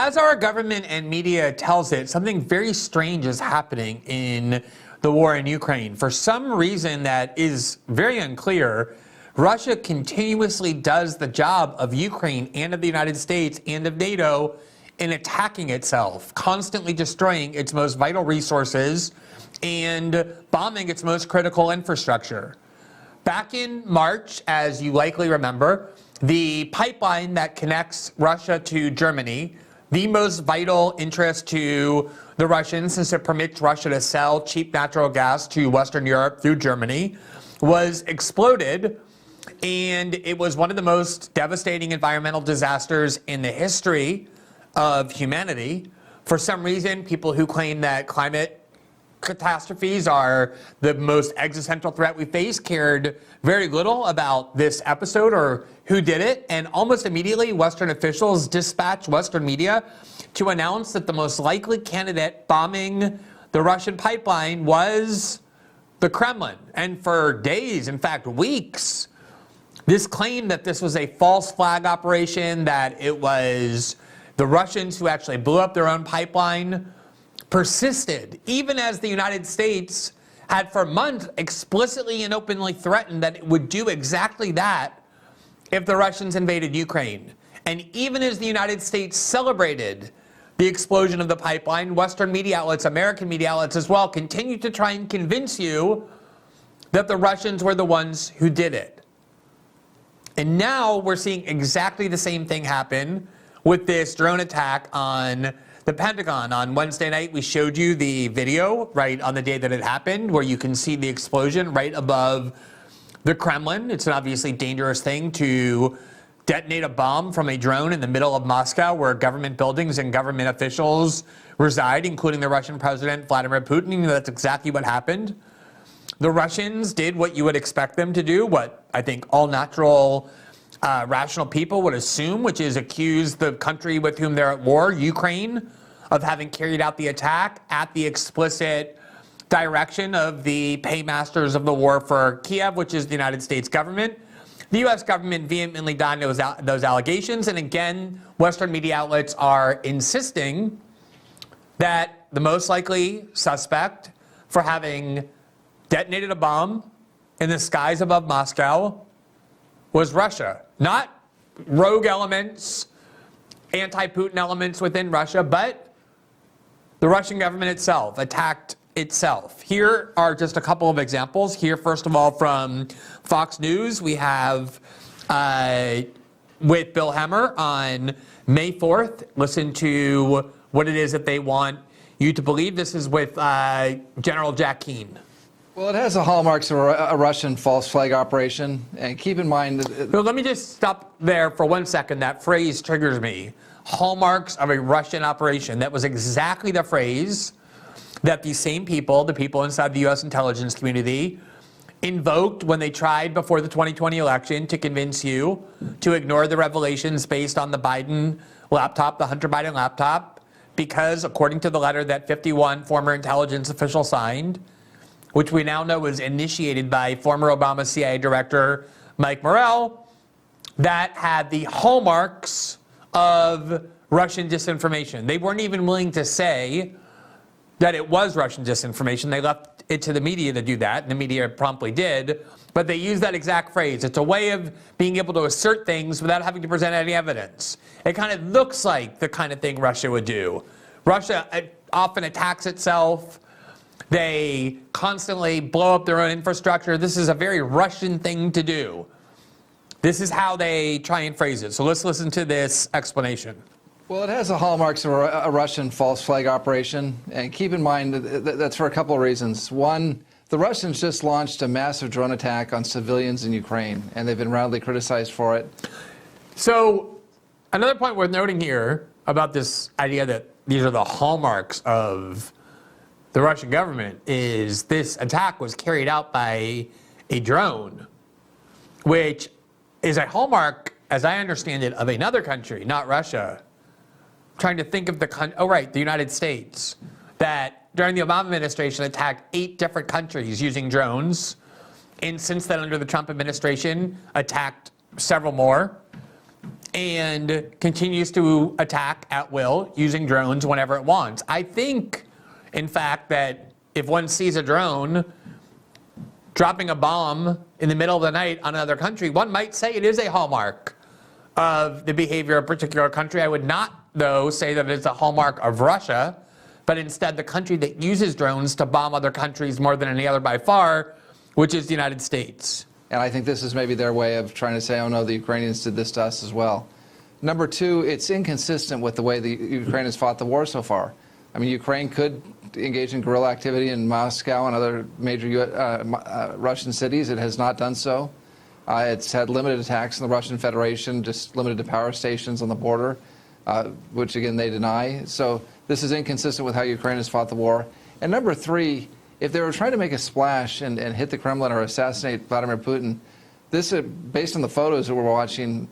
As our government and media tells it, something very strange is happening in the war in Ukraine. For some reason that is very unclear, Russia continuously does the job of Ukraine and of the United States and of NATO in attacking itself, constantly destroying its most vital resources and bombing its most critical infrastructure. Back in March, as you likely remember, the pipeline that connects Russia to Germany, the most vital interest to the Russians since it permits Russia to sell cheap natural gas to Western Europe through Germany, was exploded. And it was one of the most devastating environmental disasters in the history of humanity. For some reason, people who claim that climate catastrophes are the most existential threat we face cared very little about this episode or who did it. And almost immediately, Western officials dispatched Western media to announce that the most likely candidate bombing the Russian pipeline was the Kremlin. And for days, in fact, weeks, this claim that this was a false flag operation, that it was the Russians who actually blew up their own pipeline, persisted, even as the United States had for months explicitly and openly threatened that it would do exactly that if the Russians invaded Ukraine. And even as the United States celebrated the explosion of the pipeline, Western media outlets, American media outlets as well, continued to try and convince you that the Russians were the ones who did it. And now we're seeing exactly the same thing happen with this drone attack on the Pentagon. On Wednesday night, we showed you the video right on the day that it happened, where you can see the explosion right above the Kremlin. It's an obviously dangerous thing to detonate a bomb from a drone in the middle of Moscow, where government buildings and government officials reside, including the Russian President Vladimir Putin. That's exactly what happened. The Russians did what you would expect them to do, what I think all natural, rational people would assume, which is accuse the country with whom they're at war, Ukraine, of having carried out the attack at the explicit direction of the paymasters of the war for Kiev, which is the United States government. The U.S. government vehemently denied those allegations, and again, Western media outlets are insisting that the most likely suspect for having detonated a bomb in the skies above Moscow was Russia. Not rogue elements, anti-Putin elements within Russia, but the Russian government itself attacked itself. Here are just a couple of examples. Here, first of all, from Fox News, we have with Bill Hemmer on May 4th. Listen to what it is that they want you to believe. This is with General Jack Keane. Well, it has the hallmarks of a Russian false flag operation. And keep in mind that... So let me just stop there for 1 second. That phrase triggers me. Hallmarks of a Russian operation. That was exactly the phrase that these same people, the people inside the U.S. intelligence community, invoked when they tried before the 2020 election to convince you to ignore the revelations based on the Biden laptop, the Hunter Biden laptop, because according to the letter that 51 former intelligence officials signed, which we now know was initiated by former Obama CIA Director Mike Morrell, that had the hallmarks of Russian disinformation. They weren't even willing to say that it was Russian disinformation. They left it to the media to do that, and the media promptly did, but they used that exact phrase. It's a way of being able to assert things without having to present any evidence. It kind of looks like the kind of thing Russia would do. Russia often attacks itself. They constantly blow up their own infrastructure. This is a very Russian thing to do. This is how they try and phrase it. So let's listen to this explanation. Well, it has the hallmarks of a Russian false flag operation. And keep in mind that's for a couple of reasons. One, the Russians just launched a massive drone attack on civilians in Ukraine, and they've been roundly criticized for it. So another point worth noting here about this idea that these are the hallmarks of the Russian government is this attack was carried out by a drone, which is a hallmark, as I understand it, of another country, not Russia. I'm trying to think of the United States, that during the Obama administration attacked 8 different countries using drones, and since then under the Trump administration attacked several more. and continues to attack at will using drones whenever it wants. I think, in fact, that if one sees a drone dropping a bomb in the middle of the night on another country, one might say it is a hallmark of the behavior of a particular country. I would not, though, say that it's a hallmark of Russia, but instead the country that uses drones to bomb other countries more than any other by far, which is the United States. And I think this is maybe their way of trying to say, oh no, the Ukrainians did this to us as well. Number two, it's inconsistent with the way the Ukraine has fought the war so far. I mean, Ukraine could engage in guerrilla activity in Moscow and other major Russian cities. It has not done so. It's had limited attacks in the Russian Federation, just limited to power stations on the border, which again they deny. So this is inconsistent with how Ukraine has fought the war. And number three, if they were trying to make a splash and hit the Kremlin or assassinate Vladimir Putin, this, based on the photos that we're watching,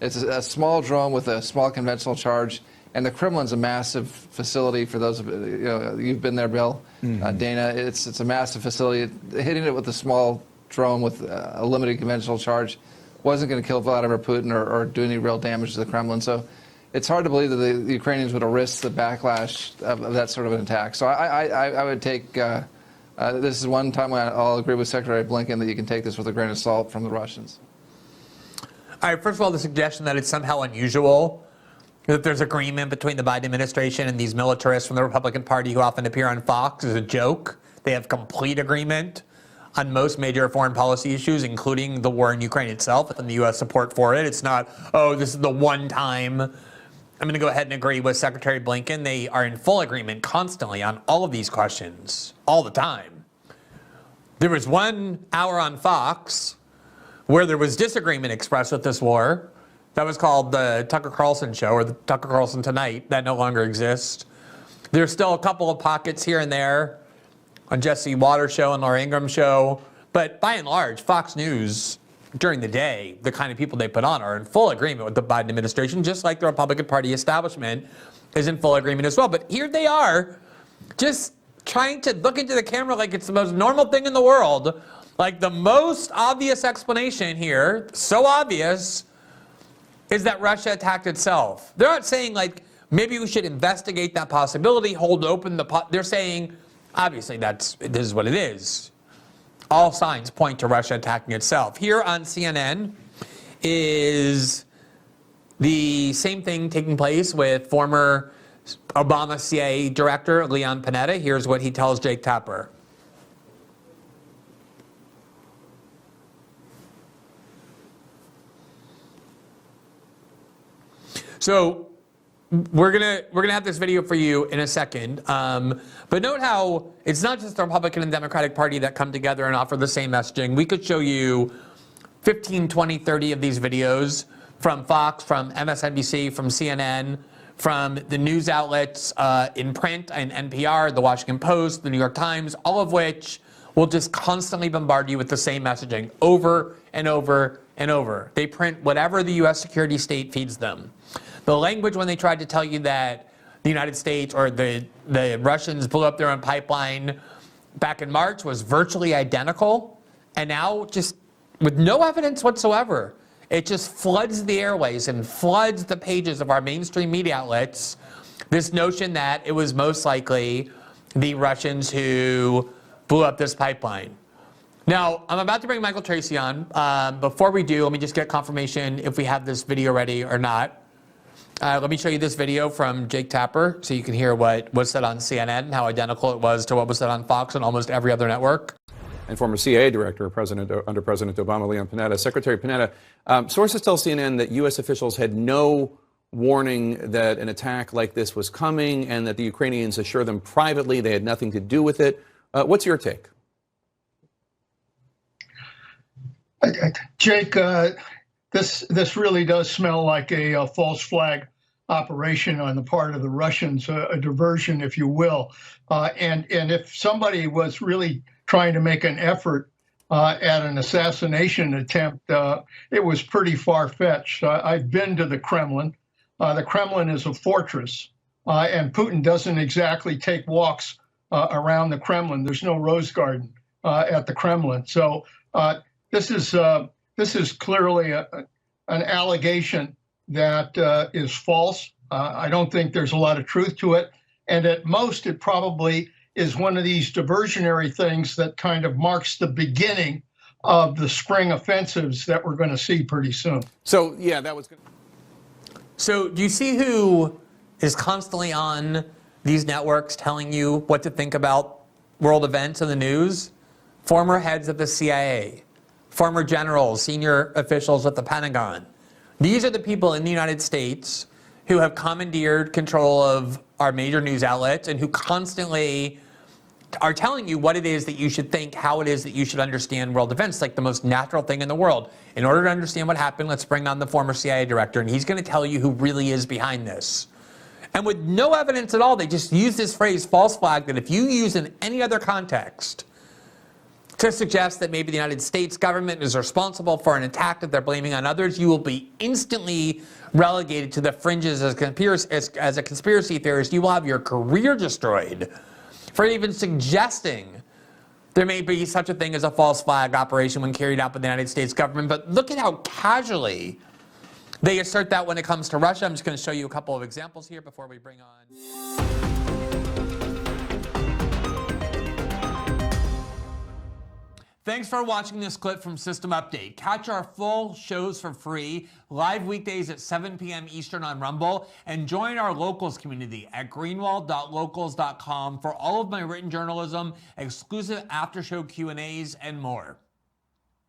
it's a small drone with a small conventional charge, and the Kremlin's a massive facility. For those of you've been there, Bill, Dana. It's a massive facility. Hitting it with a small drone with a limited conventional charge wasn't going to kill Vladimir Putin or do any real damage to the Kremlin. So it's hard to believe that the Ukrainians would have risked the backlash of that sort of an attack. So I would take, this is one time when I'll agree with Secretary Blinken that you can take this with a grain of salt from the Russians. All right, first of all, the suggestion that it's somehow unusual that there's agreement between the Biden administration and these militarists from the Republican Party who often appear on Fox is a joke. They have complete agreement on most major foreign policy issues, including the war in Ukraine itself and the U.S. support for it. It's not, oh, this is the one time. I'm going to go ahead and agree with Secretary Blinken. They are in full agreement constantly on all of these questions, all the time. There was 1 hour on Fox where there was disagreement expressed with this war. That was called the Tucker Carlson Show, or the Tucker Carlson Tonight. That no longer exists. There's still a couple of pockets here and there on Jesse Waters' show and Laura Ingraham's show. But by and large, Fox News, during the day, the kind of people they put on are in full agreement with the Biden administration, just like the Republican Party establishment is in full agreement as well. But here they are, just trying to look into the camera like it's the most normal thing in the world. Like the most obvious explanation here, so obvious, is that Russia attacked itself. They're not saying like, maybe we should investigate that possibility, hold open the they're saying, obviously this is what it is. All signs point to Russia attacking itself. Here on CNN is the same thing taking place with former Obama CIA Director Leon Panetta. Here's what he tells Jake Tapper. So we're gonna have this video for you in a second, but note how it's not just the Republican and Democratic Party that come together and offer the same messaging. We could show you 15, 20, 30 of these videos from Fox, from MSNBC, from CNN, from the news outlets in print and NPR, the Washington Post, the New York Times, all of which will just constantly bombard you with the same messaging over and over and over. They print whatever the U.S. security state feeds them. The language when they tried to tell you that the United States or the Russians blew up their own pipeline back in March was virtually identical. And now, just with no evidence whatsoever, it just floods the airways and floods the pages of our mainstream media outlets. This notion that it was most likely the Russians who blew up this pipeline. Now, I'm about to bring Michael Tracy on. Before we do, let me just get confirmation if we have this video ready or not. Let me show you this video from Jake Tapper so you can hear what was said on CNN and how identical it was to what was said on Fox and almost every other network. And former CIA director under President Obama, Leon Panetta. Secretary Panetta, sources tell CNN that U.S. officials had no warning that an attack like this was coming and that the Ukrainians assure them privately they had nothing to do with it. What's your take? Jake, this really does smell like a false flag operation on the part of the Russians, a diversion, if you will. And if somebody was really trying to make an effort at an assassination attempt, it was pretty far-fetched. I've been to the Kremlin. The Kremlin is a fortress, and Putin doesn't exactly take walks around the Kremlin. There's no rose garden at the Kremlin. So this is clearly an allegation that is false. I don't think there's a lot of truth to it. And at most, it probably is one of these diversionary things that kind of marks the beginning of the spring offensives that we're going to see pretty soon. So, yeah, that was good. So do you see who is constantly on these networks telling you what to think about world events in the news? Former heads of the CIA, former generals, senior officials at the Pentagon. These are the people in the United States who have commandeered control of our major news outlets and who constantly are telling you what it is that you should think, how it is that you should understand world events, like the most natural thing in the world. In order to understand what happened, let's bring on the former CIA director, and he's going to tell you who really is behind this. And with no evidence at all, they just use this phrase, false flag, that if you use in any other context to suggest that maybe the United States government is responsible for an attack that they're blaming on others, you will be instantly relegated to the fringes as a conspiracy theorist. You will have your career destroyed for even suggesting there may be such a thing as a false flag operation when carried out by the United States government. But look at how casually they assert that when it comes to Russia. I'm just going to show you a couple of examples here before we bring on. Thanks for watching this clip from System Update. Catch our full shows for free, live weekdays at 7 p.m. Eastern on Rumble, and join our locals community at greenwald.locals.com for all of my written journalism, exclusive after-show Q&As, and more.